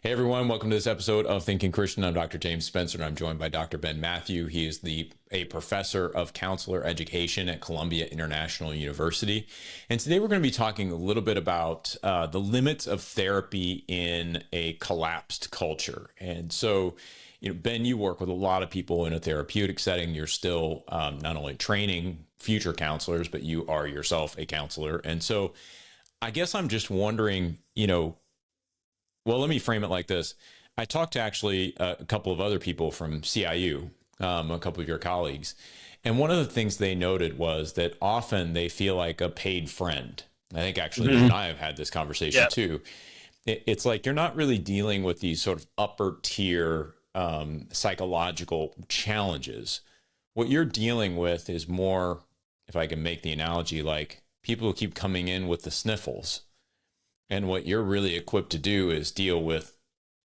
Hey everyone, welcome to this episode of Thinking Christian. I'm Dr. James Spencer, and I'm joined by Dr. Ben Mathew. He is a professor of counselor education at Columbia International University. And today we're going to be talking a little bit about the limits of therapy in a collapsed culture. And so, Ben, you work with a lot of people in a therapeutic setting. You're still not only training future counselors, but you are yourself a counselor. And so I guess I'm just wondering, well, let me frame it like this. I talked to actually a couple of other people from CIU, a couple of your colleagues, and one of the things they noted was that often they feel like a paid friend. I think actually you and I have had this conversation too. It's like you're not really dealing with these sort of upper tier psychological challenges. What you're dealing with is more, if I can make the analogy, like people who keep coming in with the sniffles. And what you're really equipped to do is deal with,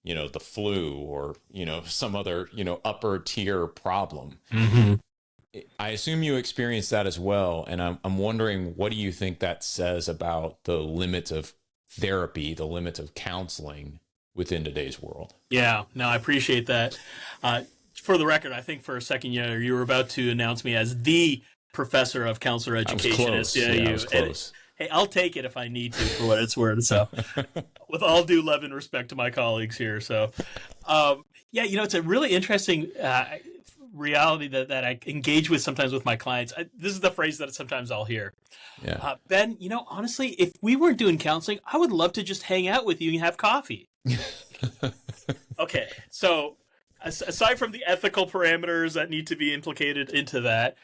the flu or, some other, upper tier problem. Mm-hmm. I assume you experienced that as well. And I'm wondering, what do you think that says about the limits of therapy, the limits of counseling within today's world? Yeah, no, I appreciate that. For the record, I think for a second, you were about to announce me as the professor of counselor education at CIU. I was close. Hey, I'll take it if I need to, for what it's worth. So, with all due love and respect to my colleagues here. So, it's a really interesting reality that I engage with sometimes with my clients. This is the phrase that sometimes I'll hear. Yeah. Ben, honestly, if we weren't doing counseling, I would love to just hang out with you and have coffee. Okay, so aside from the ethical parameters that need to be implicated into that,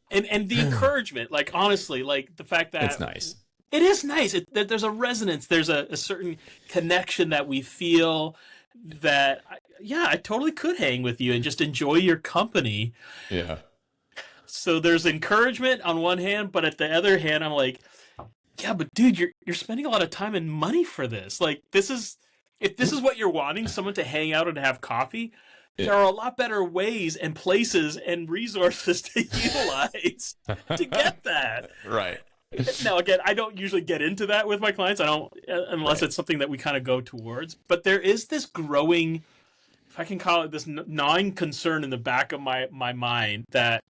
and the encouragement, like, honestly, like the fact that it's nice. It is nice. There's a resonance. There's a certain connection that we feel that, I totally could hang with you and just enjoy your company. Yeah. So there's encouragement on one hand, but at the other hand, I'm like, yeah, but dude, you're spending a lot of time and money for this. Like, if this is what you're wanting, someone to hang out and have coffee, there are a lot better ways and places and resources to utilize to get that. Right. Now, again, I don't usually get into that with my clients. I don't, unless it's something that we kind of go towards. But there is this growing, if I can call it, this gnawing concern in the back of my mind that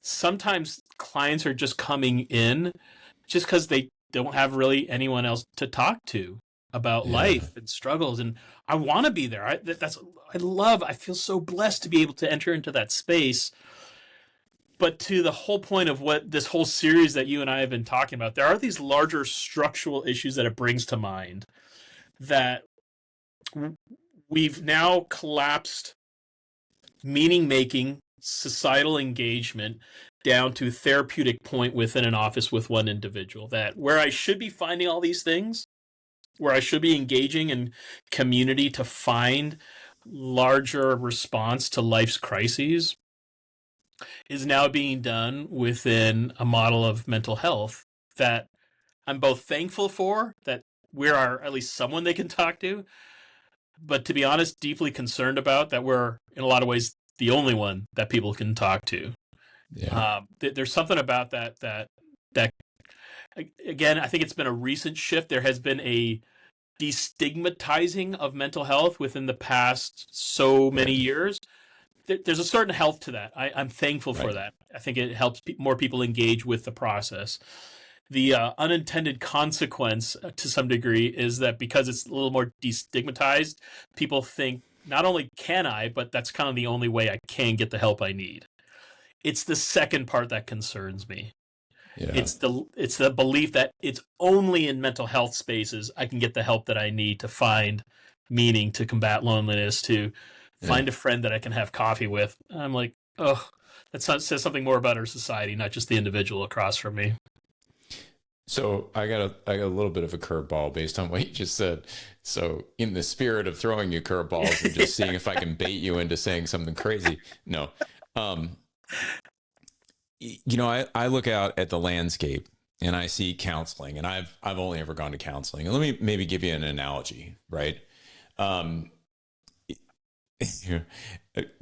sometimes clients are just coming in just because they don't have really anyone else to talk to about life and struggles, and I want to be there. I feel so blessed to be able to enter into that space. But to the whole point of what this whole series that you and I have been talking about, there are these larger structural issues that it brings to mind that we've now collapsed meaning-making, societal engagement down to therapeutic point within an office with one individual. That where I should be finding all these things, where I should be engaging in community to find larger response to life's crises, is now being done within a model of mental health that I'm both thankful for, that we are at least someone they can talk to, but to be honest, deeply concerned about that we're, in a lot of ways, the only one that people can talk to. Yeah. There's something about that, again, I think it's been a recent shift. There has been a destigmatizing of mental health within the past so many years. There's a certain health to that. I'm thankful for that. I think it helps more people engage with the process. The unintended consequence, to some degree, is that because it's a little more destigmatized, people think, not only can I, but that's kind of the only way I can get the help I need. It's the second part that concerns me. Yeah. It's the belief that it's only in mental health spaces I can get the help that I need to find meaning, to combat loneliness, to find a friend that I can have coffee with. And I'm like, oh, that says something more about our society, not just the individual across from me. So I got a little bit of a curveball based on what you just said. So in the spirit of throwing you curveballs and just seeing if I can bait you into saying something crazy. No. I look out at the landscape and I see counseling, and I've only ever gone to counseling. And let me maybe give you an analogy, right?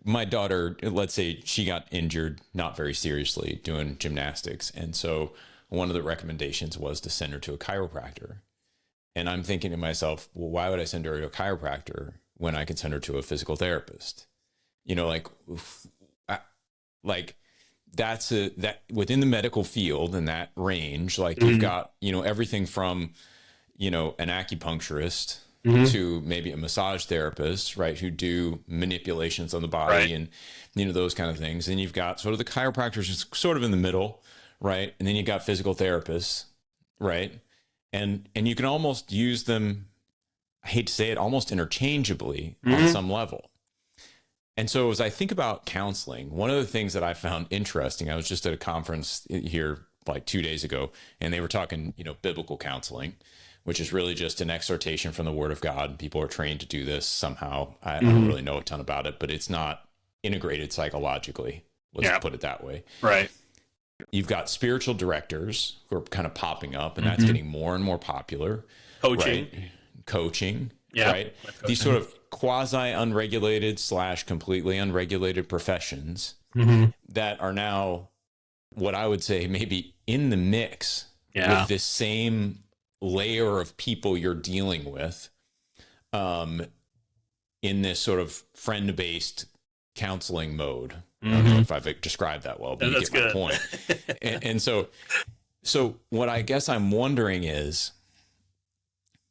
My daughter, let's say she got injured, not very seriously, doing gymnastics. And so one of the recommendations was to send her to a chiropractor. And I'm thinking to myself, well, why would I send her to a chiropractor when I can send her to a physical therapist. You know, like that within the medical field and that range, like you've got, you know, everything from, you know, an acupuncturist to maybe a massage therapist, right, who do manipulations on the body and, you know, those kind of things. And you've got sort of the chiropractors is sort of in the middle, right? And then you got physical therapists, right? And you can almost use them, I hate to say it, almost interchangeably on some level. And so as I think about counseling, one of the things that I found interesting, I was just at a conference here like 2 days ago, and they were talking, you know, biblical counseling, which is really just an exhortation from the Word of God. People are trained to do this somehow. I don't really know a ton about it, but it's not integrated psychologically. Let's put it that way. Right. You've got spiritual directors who are kind of popping up, and that's getting more and more popular. Coaching. Right? Coaching. Yeah. Right. These sort of quasi unregulated / completely unregulated professions that are now what I would say maybe in the mix with this same layer of people you're dealing with in this sort of friend-based counseling mode. I don't know if I've described that well, but you get my point. And so what I guess I'm wondering is,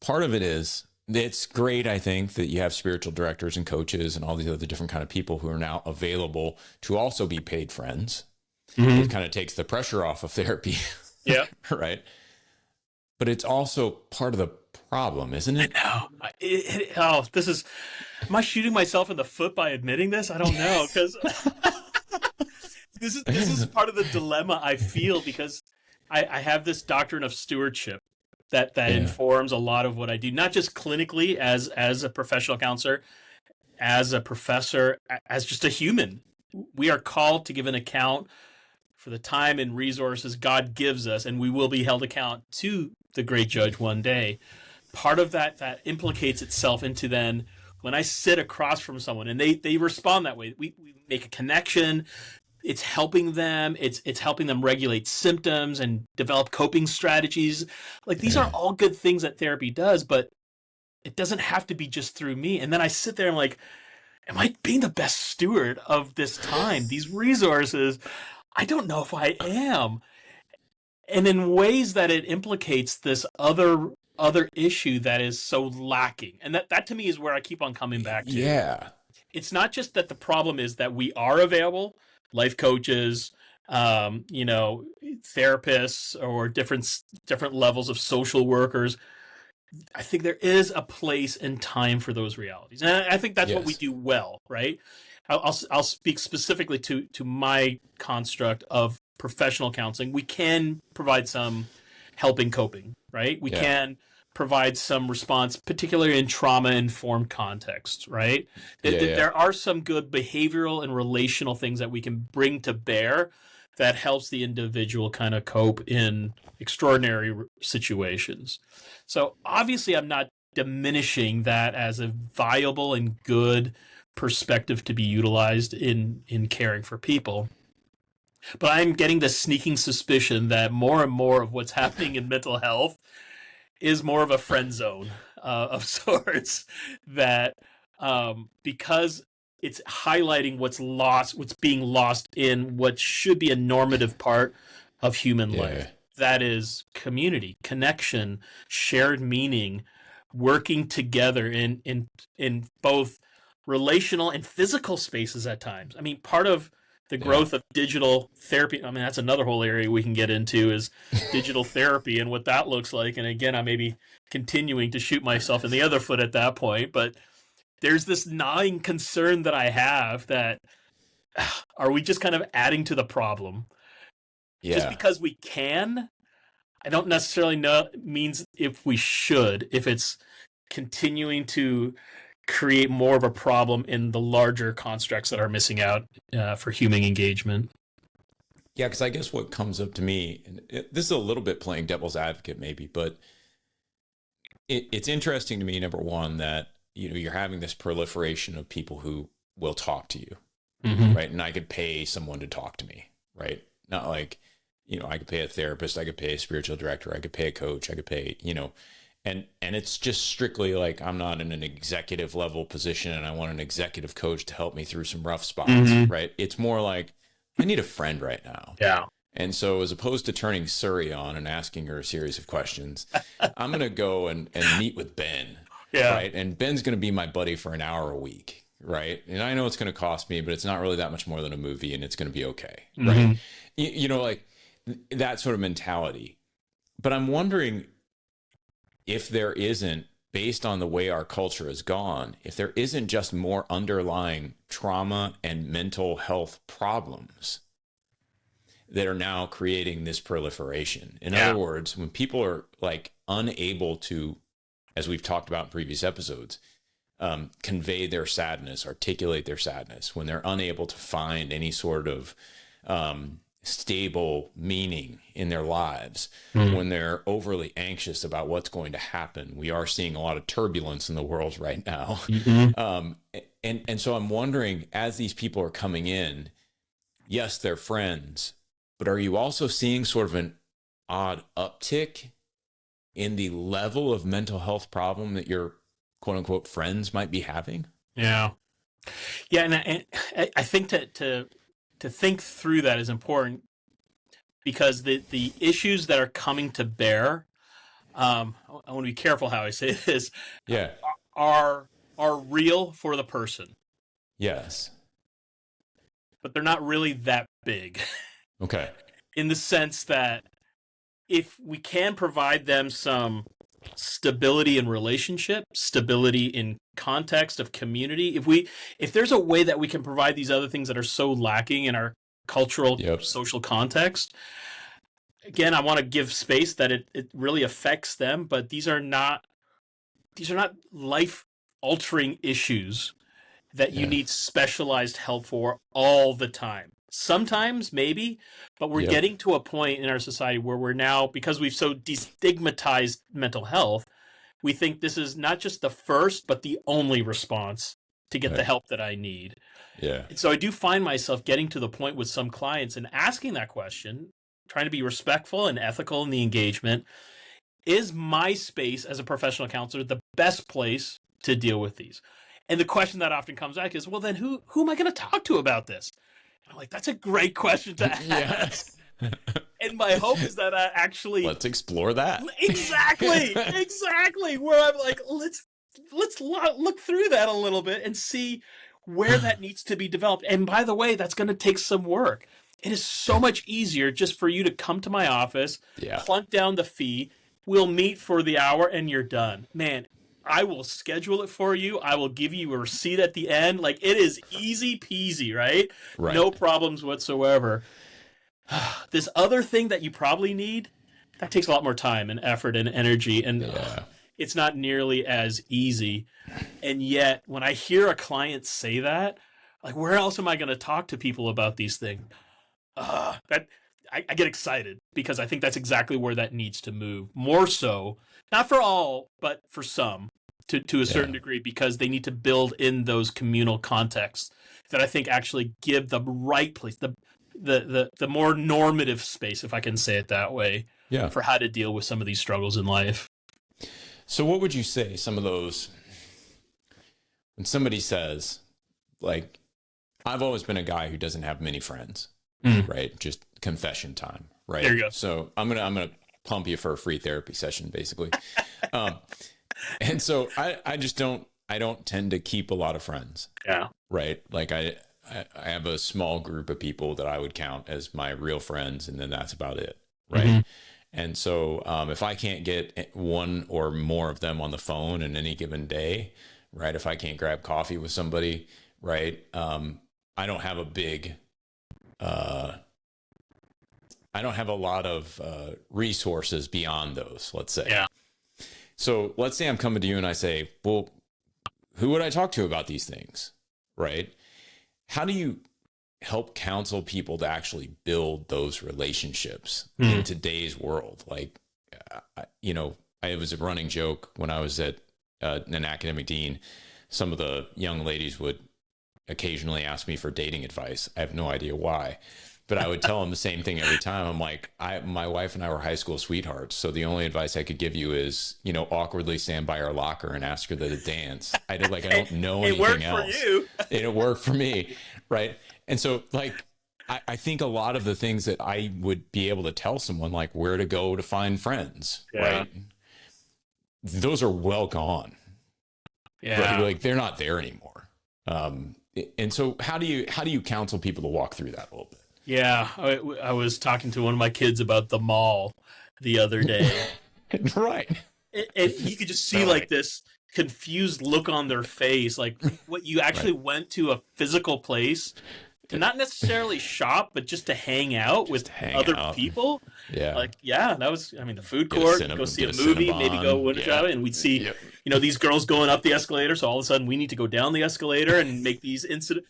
part of it is, it's great, I think, that you have spiritual directors and coaches and all these other different kind of people who are now available to also be paid friends. It kind of takes the pressure off of therapy. Yeah. Right. But it's also part of the problem, isn't it? No. This is, am I shooting myself in the foot by admitting this? I don't know, because this is part of the dilemma I feel, because I have this doctrine of stewardship that informs a lot of what I do, not just clinically as a professional counselor, as a professor, as just a human. We are called to give an account for the time and resources God gives us, and we will be held account to the great judge one day. Part of that implicates itself into then when I sit across from someone and they respond that way, we make a connection. It's helping them. It's helping them regulate symptoms and develop coping strategies. Like, these are all good things that therapy does, but it doesn't have to be just through me. And then I sit there and I'm like, am I being the best steward of this time, these resources? I don't know if I am. And in ways that it implicates this other issue that is so lacking. And that to me is where I keep on coming back to. Yeah. It's not just that the problem is that we are available, life coaches, you know, therapists, or different levels of social workers. I think there is a place and time for those realities, and I think that's what we do well, right? I'll speak specifically to my construct of professional counseling. We can provide some help in coping, right? We can provide some response, particularly in trauma-informed contexts, right? There are some good behavioral and relational things that we can bring to bear that helps the individual kind of cope in extraordinary situations. So obviously I'm not diminishing that as a viable and good perspective to be utilized in caring for people. But I'm getting the sneaking suspicion that more and more of what's happening in mental health is more of a friend zone of sorts, that because it's highlighting what's being lost in what should be a normative part of human life. That is community, connection, shared meaning, working together in both relational and physical spaces at times. I mean, part of the growth of digital therapy, I mean, that's another whole area we can get into, is digital therapy and what that looks like. And again, I may be continuing to shoot myself in the other foot at that point, but there's this gnawing concern that I have that, are we just kind of adding to the problem? Just because we can, I don't necessarily know means if we should, if it's continuing to create more of a problem in the larger constructs that are missing out for human engagement. Yeah, because I guess what comes up to me, and this is a little bit playing devil's advocate maybe, but it's interesting to me, number one, that you're having this proliferation of people who will talk to you, right? And I could pay someone to talk to me, right? Not like, I could pay a therapist, I could pay a spiritual director, I could pay a coach, I could pay, And it's just strictly like, I'm not in an executive level position and I want an executive coach to help me through some rough spots, right? It's more like, I need a friend right now. Yeah. And so as opposed to turning Suri on and asking her a series of questions, I'm going to go and meet with Ben, Yeah. right? And Ben's going to be my buddy for an hour a week, right? And I know it's going to cost me, but it's not really that much more than a movie, and it's going to be okay, right? You know, like that sort of mentality. But I'm wondering if there isn't, based on the way our culture has gone, if there isn't just more underlying trauma and mental health problems that are now creating this proliferation. In other words, when people are like unable to, as we've talked about in previous episodes, convey their sadness, articulate their sadness, when they're unable to find any sort of stable meaning in their lives, when they're overly anxious about what's going to happen. We are seeing a lot of turbulence in the world right now. And so I'm wondering, as these people are coming in, yes, they're friends, but are you also seeing sort of an odd uptick in the level of mental health problem that your quote unquote friends might be having? Yeah. Yeah. And I think to think through that is important, because the issues that are coming to bear, I want to be careful how I say this, Yeah. are real for the person, Yes. but they're not really that big. Okay. In the sense that if we can provide them some stability in relationship, stability in context of community, if there's a way that we can provide these other things that are so lacking in our cultural social context, again, I want to give space that it really affects them, but these are not life altering issues that you need specialized help for all the time. Sometimes, maybe, but we're getting to a point in our society where we're now, because we've so destigmatized mental health, we think this is not just the first, but the only response to get the help that I need. Yeah. And so I do find myself getting to the point with some clients and asking that question, trying to be respectful and ethical in the engagement. Is my space as a professional counselor the best place to deal with these? And the question that often comes back is, well, then who am I going to talk to about this? I'm like, that's a great question to ask. Yes. And my hope is that I actually let's explore that. Exactly. Where I'm like, let's look through that a little bit and see where that needs to be developed. And by the way, that's going to take some work. It is so much easier just for you to come to my office, plunk down the fee. We'll meet for the hour and you're done. Man, I will schedule it for you. I will give you a receipt at the end. Like, it is easy peasy, right? No problems whatsoever. This other thing that you probably need, that takes a lot more time and effort and energy, and it's not nearly as easy. And yet, when I hear a client say that, like, where else am I going to talk to people about these things? I get excited, because I think that's exactly where that needs to move. More so, not for all, but for some, to a certain degree, because they need to build in those communal contexts that I think actually give the right place, the more normative space, if I can say it that way, for how to deal with some of these struggles in life. So what would you say some of those, when somebody says, like, I've always been a guy who doesn't have many friends, right? Just confession time, right? There you go. So I'm gonna pump you for a free therapy session, basically. And so I don't tend to keep a lot of friends. Yeah. Right. Like I have a small group of people that I would count as my real friends, and then that's about it. Right. And so if I can't get one or more of them on the phone in any given day, right, if I can't grab coffee with somebody, right, I don't have a big, I don't have a lot of resources beyond those, let's say. Yeah. So let's say I'm coming to you and I say, well, who would I talk to about these things? Right. How do you help counsel people to actually build those relationships in today's world? Like, it was a running joke when I was at an academic dean. Some of the young ladies would occasionally ask me for dating advice. I have no idea why. But I would tell them the same thing every time. I'm like, my wife and I were high school sweethearts. So the only advice I could give you is, awkwardly stand by our locker and ask her to dance. I don't know It anything worked else. for you. And it worked for me. Right. And so like, I think a lot of the things that I would be able to tell someone, like where to go to find friends, right? Those are well gone. Yeah. Right? Like they're not there anymore. And so how do you counsel people to walk through that a little bit? Yeah, I was talking to one of my kids about the mall the other day. Right. And you could just see like this confused look on their face, like what you actually went to a physical place to not necessarily shop, but just to hang out with other people. Yeah. Like, that was, the food court, go see a movie, maybe go winter shopping, and we'd see, these girls going up the escalator. So all of a sudden we need to go down the escalator and make these incidents.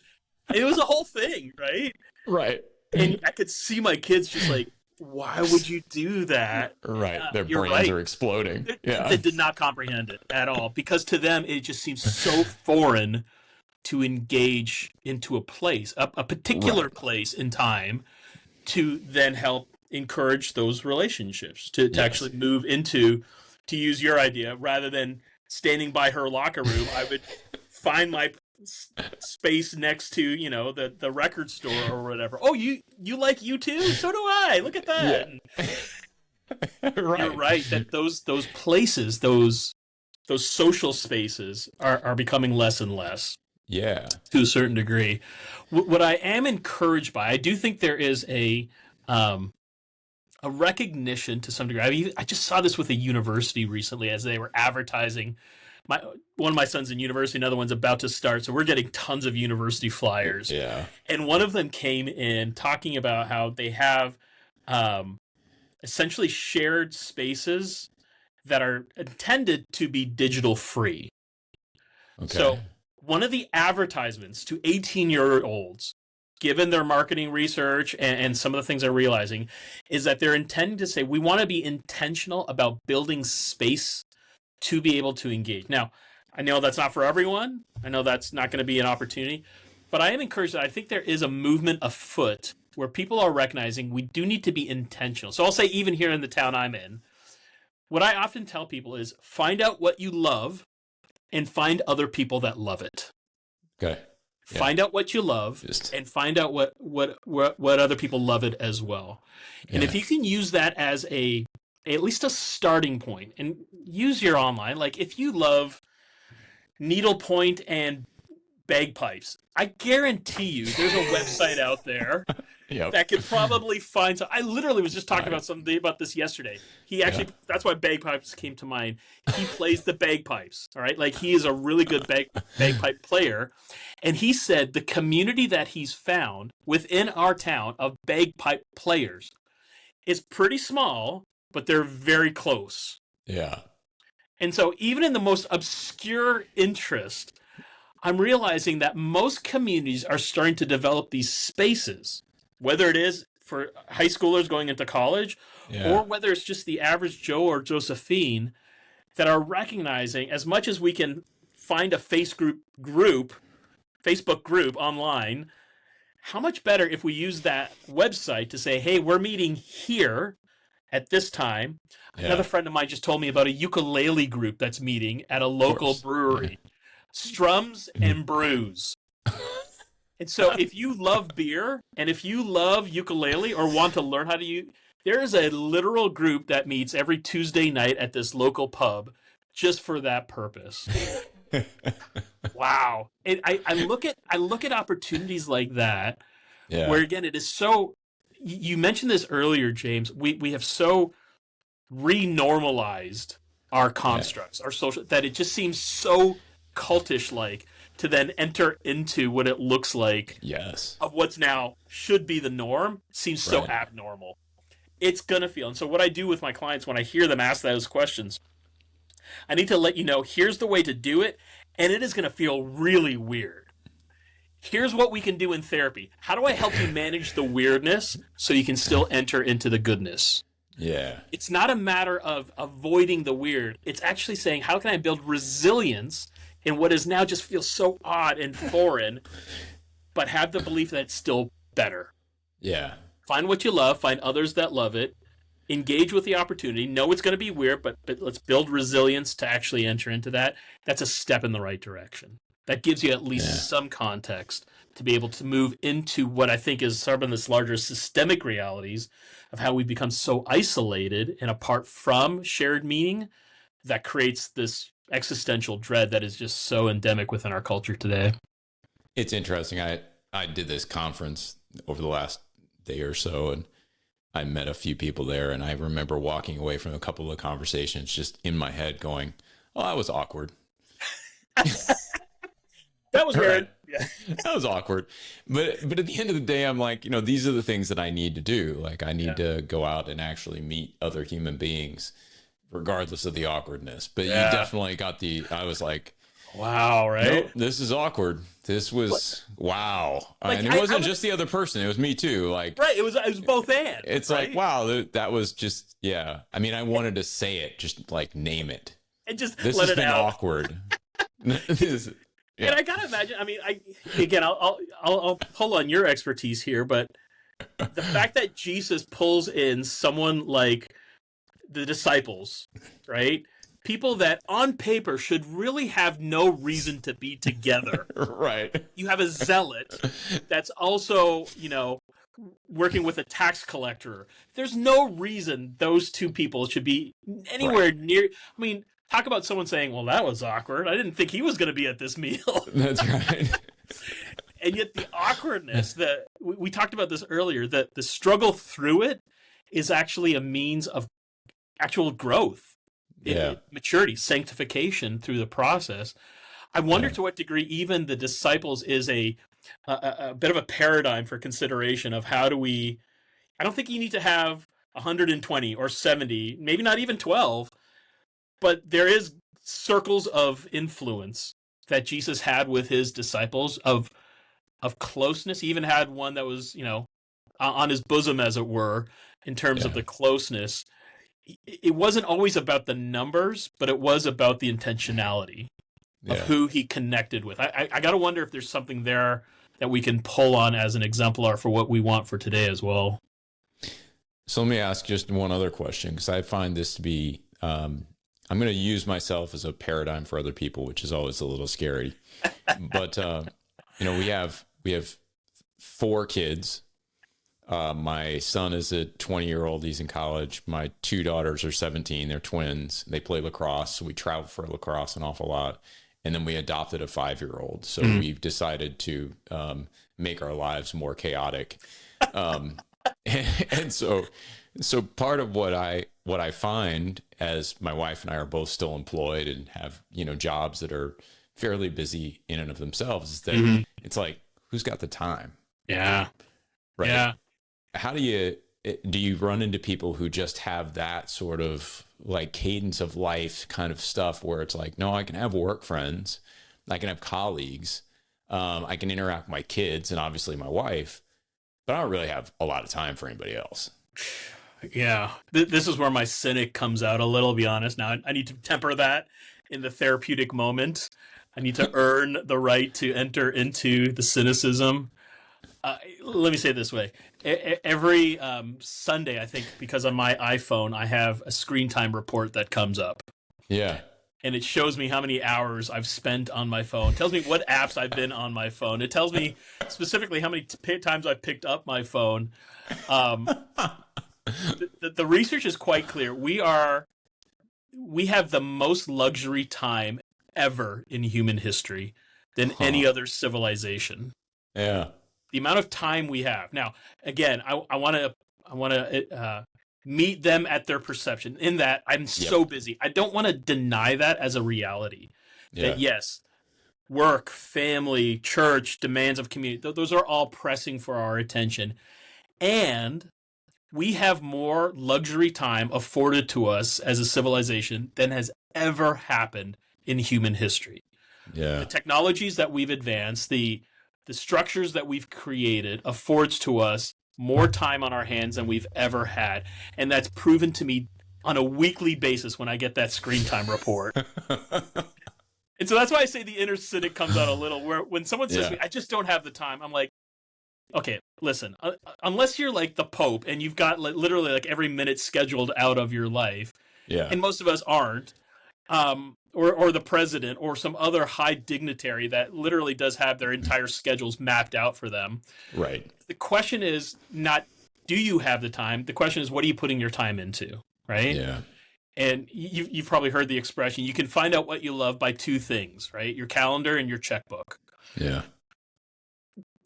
It was a whole thing, right? Right. And I could see my kids just like, why would you do that? Right. Their brains are exploding. They did not comprehend it at all, because to them, it just seems so foreign to engage into a place, a particular place in time, to then help encourage those relationships, to actually move into, to use your idea, rather than standing by her locker room, I would find my space next to the record store or whatever. Oh, you like U2? So do I. Look at that. Right. You're right that those places, those social spaces are becoming less and less. Yeah, to a certain degree. What I am encouraged by, I do think there is a recognition to some degree. I just saw this with a university recently as they were advertising. One of my son's in university, another one's about to start, so we're getting tons of university flyers. Yeah. And one of them came in talking about how they have essentially shared spaces that are intended to be digital free. Okay. So one of the advertisements to 18-year-olds, given their marketing research and some of the things they're realizing, is that they're intending to say, we want to be intentional about building space to be able to engage. Now, I know that's not for everyone. I know that's not going to be an opportunity, but I am encouraged that I think there is a movement afoot where people are recognizing we do need to be intentional. So I'll say, even here in the town I'm in, what I often tell people is find out what you love and find other people that love it. Okay. Yeah. Find out what you love and find out what other people love it as well. And if you can use that as at least a starting point, and use your online, like if you love needlepoint and bagpipes, I guarantee you there's a website out there that could probably find some. I literally was just talking about something about this yesterday. He actually, that's why bagpipes came to mind. He plays the bagpipes, all right? Like he is a really good bagpipe player. And he said the community that he's found within our town of bagpipe players is pretty small, but they're very close. Yeah. And so even in the most obscure interest, I'm realizing that most communities are starting to develop these spaces, whether it is for high schoolers going into college or whether it's just the average Joe or Josephine, that are recognizing, as much as we can find a Facebook group online, how much better if we use that website to say, hey, we're meeting here at this time. Another friend of mine just told me about a ukulele group that's meeting at a local brewery. Strums and Brews. And so if you love beer and if you love ukulele or want to learn how to use, there is a literal group that meets every Tuesday night at this local pub just for that purpose. Wow. And I look at opportunities like that where, again, it is so, you mentioned this earlier, James, we have so renormalized our constructs, our social, that it just seems so cultish-like to then enter into what it looks like of what's now should be the norm. Seems so abnormal. It's gonna feel, and so what I do with my clients when I hear them ask those questions, I need to let you know, here's the way to do it, and it is gonna feel really weird. Here's what we can do in therapy. How do I help you manage the weirdness so you can still enter into the goodness? Yeah. It's not a matter of avoiding the weird. It's actually saying, how can I build resilience in what is now just feels so odd and foreign, but have the belief that it's still better? Yeah. Find what you love, find others that love it, engage with the opportunity, know it's going to be weird, but let's build resilience to actually enter into that. That's a step in the right direction. That gives you at Yeah. least some context to be able to move into what I think is sort of this larger systemic realities of how we become so isolated and apart from shared meaning that creates this existential dread that is just so endemic within our culture today. It's interesting. I did this conference over the last day or so, and I met a few people there, and I remember walking away from a couple of conversations just in my head going, oh, that was awkward. That was Right. weird. Yeah. That was awkward. But at the end of the day, I'm like, these are the things that I need to do. Like I need to go out and actually meet other human beings, regardless of the awkwardness. But you definitely got I was like, Wow, right? nope, this is awkward. This was wow. Like, and it wasn't just the other person, it was me too. Like right, it was both and. it's right? like, wow, that was just I mean, I wanted to say it, just like name it. And just This let has it been out. awkward. Yeah. And I gotta imagine. I mean, I'll pull on your expertise here, but the fact that Jesus pulls in someone like the disciples, right? People that on paper should really have no reason to be together. Right. You have a zealot that's also, working with a tax collector. There's no reason those two people should be anywhere near. I mean, talk about someone saying, well, that was awkward. I didn't think he was going to be at this meal. That's right. And yet the awkwardness, we talked about this earlier, that the struggle through it is actually a means of actual growth, maturity, sanctification through the process. I wonder to what degree even the disciples is a bit of a paradigm for consideration of how do we. I don't think you need to have 120 or 70, maybe not even 12, but there is circles of influence that Jesus had with his disciples of closeness. He even had one that was, on his bosom, as it were, in terms of the closeness. It wasn't always about the numbers, but it was about the intentionality of who he connected with. I got to wonder if there's something there that we can pull on as an exemplar for what we want for today as well. So let me ask just one other question, because I find this to be, I'm going to use myself as a paradigm for other people, which is always a little scary. But, we have 4 kids. My son is a 20-year-old. He's in college. My 2 daughters are 17. They're twins. They play lacrosse. So we travel for lacrosse an awful lot. And then we adopted a 5-year-old. So we've decided to make our lives more chaotic. And so part of what I find, as my wife and I are both still employed and have, jobs that are fairly busy in and of themselves, is that it's like, who's got the time? Yeah. Right. Yeah. How do you run into people who just have that sort of like cadence of life kind of stuff where it's like, no, I can have work friends, I can have colleagues, I can interact with my kids and obviously my wife, but I don't really have a lot of time for anybody else. Yeah. This is where my cynic comes out a little, to be honest. Now, I need to temper that in the therapeutic moment. I need to earn the right to enter into the cynicism. Let me say it this way. Every Sunday, I think, because on my iPhone, I have a screen time report that comes up. Yeah. And it shows me how many hours I've spent on my phone. It tells me what apps I've been on my phone. It tells me specifically how many times I've picked up my phone. The research is quite clear. We have the most luxury time ever in human history than any other civilization. Yeah. The amount of time we have. Now, again, I want to meet them at their perception in that I'm so busy. I don't want to deny that as a reality. Yeah. That yes, work, family, church, demands of community, those are all pressing for our attention. And we have more luxury time afforded to us as a civilization than has ever happened in human history. Yeah. The technologies that we've advanced, the structures that we've created affords to us more time on our hands than we've ever had. And that's proven to me on a weekly basis when I get that screen time report. And so that's why I say the inner cynic comes out a little, where when someone says to me, I just don't have the time, I'm like, okay, listen, unless you're like the Pope and you've got literally like every minute scheduled out of your life, Yeah. and most of us aren't, or the president or some other high dignitary that literally does have their entire schedules mapped out for them. Right. The question is not, do you have the time? The question is, what are you putting your time into, right? Yeah. And you've probably heard the expression, you can find out what you love by two things, right? Your calendar and your checkbook. Yeah.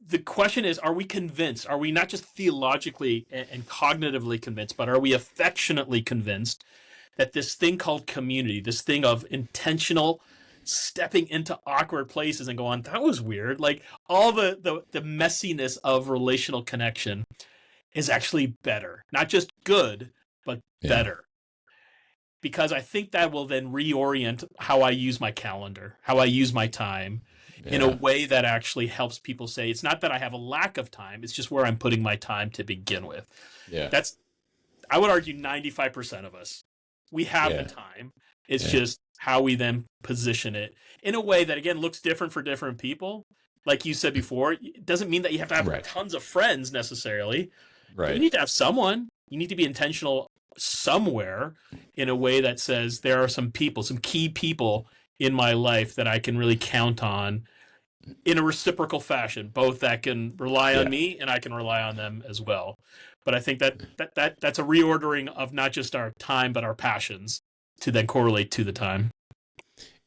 The question is, are we convinced? Are we not just theologically and cognitively convinced, but are we affectionately convinced that this thing called community, this thing of intentional stepping into awkward places and going, that was weird. Like all the messiness of relational connection is actually better. Not just good, but Yeah. better. Because I think that will then reorient how I use my calendar, how I use my time in a Yeah. way that actually helps people say, it's not that I have a lack of time, it's just where I'm putting my time to begin with. Yeah. That's, I would argue 95% of us. We have Yeah. the time. It's Yeah. just how we then position it in a way that, again, looks different for different people. Like you said before, it doesn't mean that you have to have Right. tons of friends necessarily. But you Right. need to have someone. You need to be intentional somewhere in a way that says there are some people, some key people in my life that I can really count on in a reciprocal fashion, both that can rely on Yeah. me and I can rely on them as well. But I think that's a reordering of not just our time, but our passions to then correlate to the time.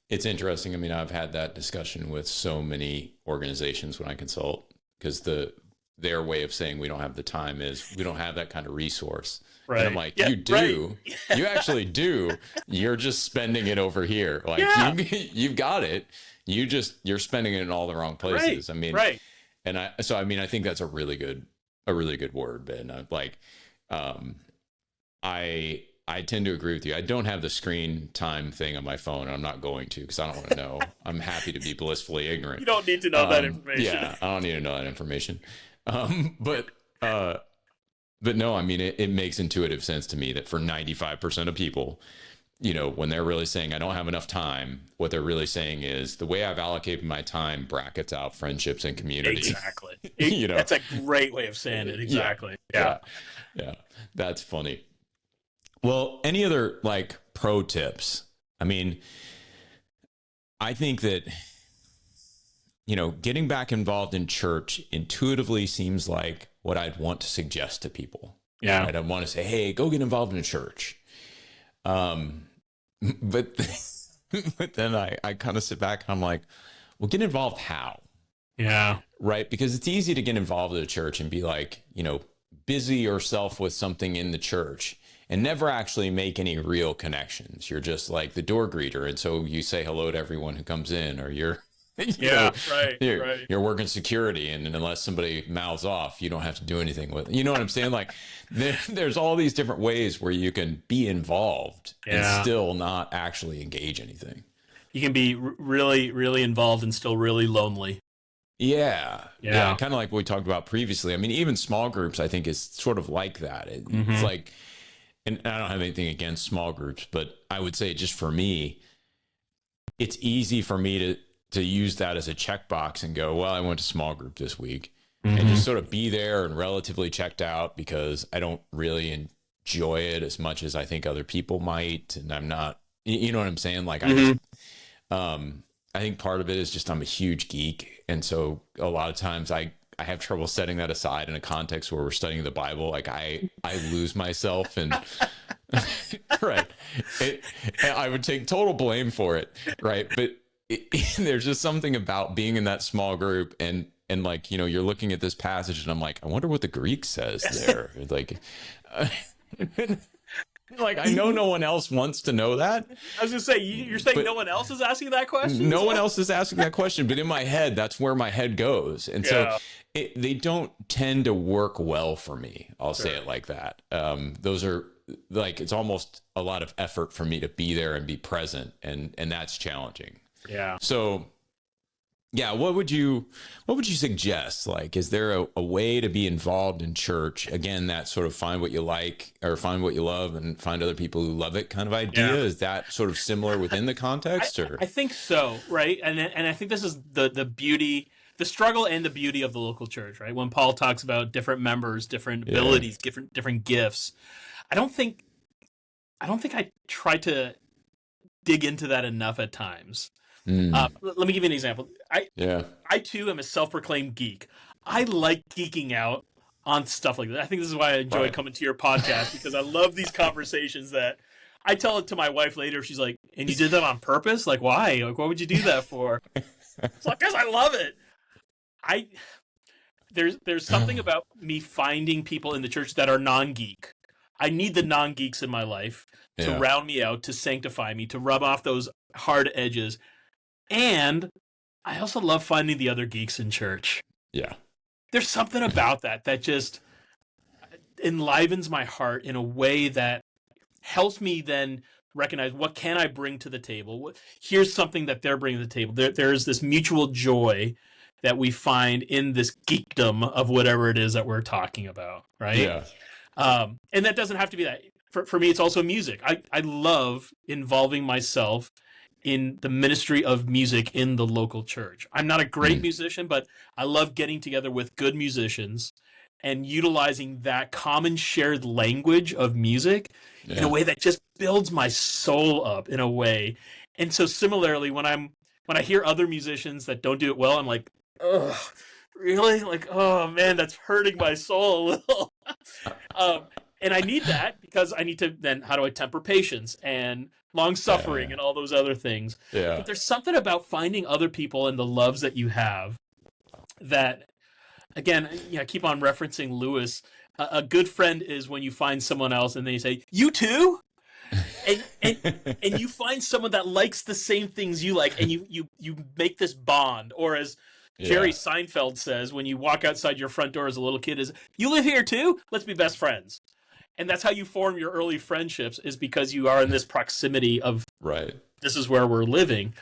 It's interesting. I mean, I've had that discussion with so many organizations when I consult, because their way of saying we don't have the time is we don't have that kind of resource. Right. And I'm like, Yeah, you do. right. You actually do. You're just spending it over here. Like Yeah. you've got it. You're spending it in all the wrong places. Right. I mean, Right. and I think that's a really good word, Ben. I tend to agree with you. I don't have the screen time thing on my phone. And I'm not going to, because I don't want to know. I'm happy to be blissfully ignorant. You don't need to know that information. Yeah, I don't need to know that information. But no, I mean, it makes intuitive sense to me that for 95% of people, when they're really saying I don't have enough time, what they're really saying is the way I've allocated my time brackets out friendships and community. Exactly. That's a great way of saying it. Exactly. Yeah. That's funny. Well, any other like pro tips? I mean, I think that, getting back involved in church intuitively seems like what I'd want to suggest to people. Yeah. I'd want to say, hey, go get involved in a church. But then I kind of sit back and I'm like, well, get involved how? Yeah. Right. Because it's easy to get involved in a church and be like, busy yourself with something in the church and never actually make any real connections. You're just like the door greeter. And so you say hello to everyone who comes in, or you're, you're working security. And unless somebody mouths off, you don't have to do anything with it. You know what I'm saying? Like there's all these different ways where you can be involved and still not actually engage anything. You can be really, really involved and still really lonely. Yeah. Kind of like what we talked about previously. I mean, even small groups, I think, is sort of like that. It's like, and I don't have anything against small groups, but I would say just for me, it's easy for me to use that as a checkbox and go, well, I went to small group this week, and just sort of be there and relatively checked out, because I don't really enjoy it as much as I think other people might. And I'm not, you know what I'm saying? Like I think part of it is just I'm a huge geek. And so a lot of times I have trouble setting that aside in a context where we're studying the Bible. Like I lose myself and right. I would take total blame for it. Right. But there's just something about being in that small group and like, you're looking at this passage and I'm like, I wonder what the Greek says there. Like, like, I know no one else wants to know that. I was going to say, you're saying no one else is asking that question? No one else is asking that question, but in my head, that's where my head goes. And so they don't tend to work well for me. I'll say it like that. Those are like, it's almost a lot of effort for me to be there and be present. And that's challenging. Yeah. So yeah, what would you suggest? Like, is there a way to be involved in church? Again, that sort of find what you like or find what you love and find other people who love it kind of idea. Yeah. Is that sort of similar within the context? I think so, right? And I think this is the beauty, the struggle and the beauty of the local church, right? When Paul talks about different members, different Yeah. abilities, different gifts, I don't think I try to dig into that enough at times. Let me give you an example. Yeah. I too am a self-proclaimed geek. I like geeking out on stuff like that. I think this is why I enjoy Right. coming to your podcast, because I love these conversations that I tell it to my wife later. She's like, "And you did that on purpose? Like, why? Like, what would you do that for?" It's like, "Cause I love it." I there's something about me finding people in the church that are non-geek. I need the non-geeks in my life to Yeah. round me out, to sanctify me, to rub off those hard edges. And I also love finding the other geeks in church. Yeah. There's something about that just enlivens my heart in a way that helps me then recognize, what can I bring to the table? Here's something that they're bringing to the table. There's this mutual joy that we find in this geekdom of whatever it is that we're talking about, right? Yeah. And that doesn't have to be that. For me, it's also music. I love involving myself in the ministry of music in the local church. I'm not a great musician, but I love getting together with good musicians and utilizing that common shared language of music in a way that just builds my soul up in a way. And so similarly, when I hear other musicians that don't do it well, I'm like, ugh, really? Like, oh man, that's hurting my soul a little. And I need that, because I need to then, how do I temper patience and long suffering and all those other things? Yeah. But there's something about finding other people and the loves that you have that, again, I keep on referencing Lewis. A good friend is when you find someone else and they say, "You too?" and you find someone that likes the same things you like, and you make this bond. Or as Jerry Seinfeld says, when you walk outside your front door as a little kid, is, "You live here too? Let's be best friends." And that's how you form your early friendships, is because you are in this proximity of, Right. this is where we're living.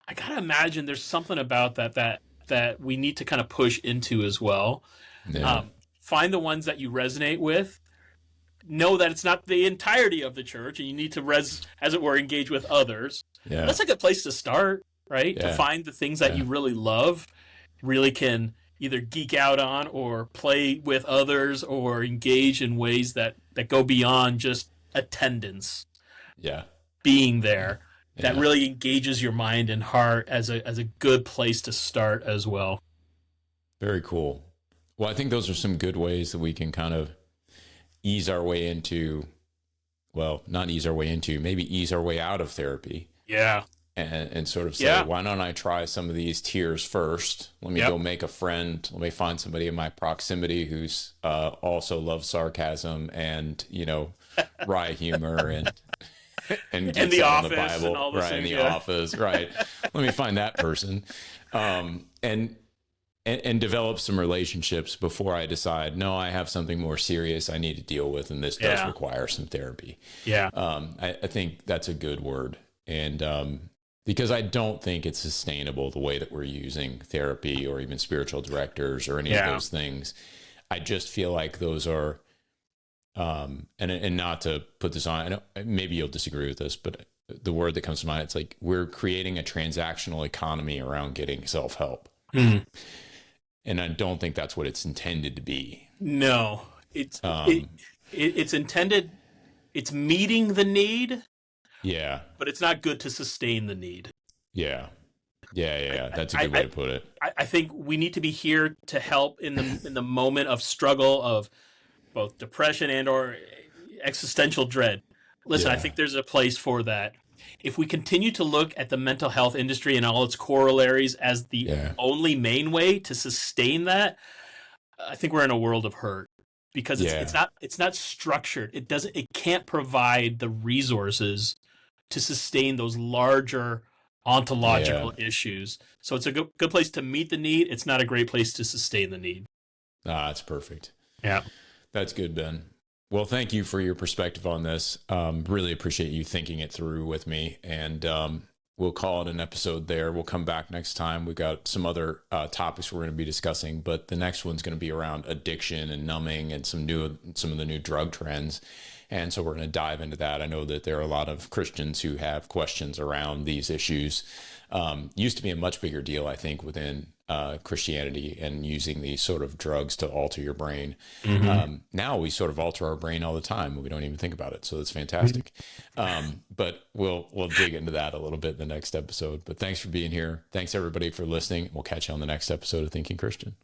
I gotta imagine there's something about that we need to kind of push into as well. Yeah. Find the ones that you resonate with. Know that it's not the entirety of the church, and you need to as it were, engage with others. Yeah. That's a good place to start, right? Yeah. To find the things that you really love, really can either geek out on, or play with others, or engage in ways that go beyond just attendance. Yeah. Being there, that Yeah. really engages your mind and heart as a good place to start as well. Very cool. Well, I think those are some good ways that we can kind of ease our way into, well, not ease our way into, maybe ease our way out of therapy. Yeah. And sort of say, why don't I try some of these tiers first? Let me go make a friend. Let me find somebody in my proximity who's also loves sarcasm and, wry humor and gets the out on office the Bible, and all those right? things, In the office, right? Let me find that person, and develop some relationships before I decide, no, I have something more serious I need to deal with, and this does require some therapy. Yeah. I think that's a good word. And because I don't think it's sustainable the way that we're using therapy or even spiritual directors or any of those things. I just feel like those are, and not to put this on, I know maybe you'll disagree with this, but the word that comes to mind, it's like we're creating a transactional economy around getting self-help. And I don't think that's what it's intended to be. No, it's intended. It's meeting the need. Yeah. But it's not good to sustain the need. Yeah. That's a good way to put it. I think we need to be here to help in the moment of struggle, of both depression and or existential dread. Listen, I think there's a place for that. If we continue to look at the mental health industry and all its corollaries as the only main way to sustain that, I think we're in a world of hurt, because it's not structured. It can't provide the resources to sustain those larger ontological issues. So it's a good place to meet the need. It's not a great place to sustain the need. That's perfect. Yeah. That's good, Ben. Well, thank you for your perspective on this. Really appreciate you thinking it through with me. And we'll call it an episode there. We'll come back next time. We've got some other topics we're going to be discussing, but the next one's going to be around addiction and numbing and some of the new drug trends. And so we're going to dive into that. I know that there are a lot of Christians who have questions around these issues. Used to be a much bigger deal, I think, within Christianity and using these sort of drugs to alter your brain. Now we sort of alter our brain all the time. We don't even think about it. So that's fantastic. But we'll dig into that a little bit in the next episode. But thanks for being here. Thanks everybody for listening. We'll catch you on the next episode of Thinking Christian.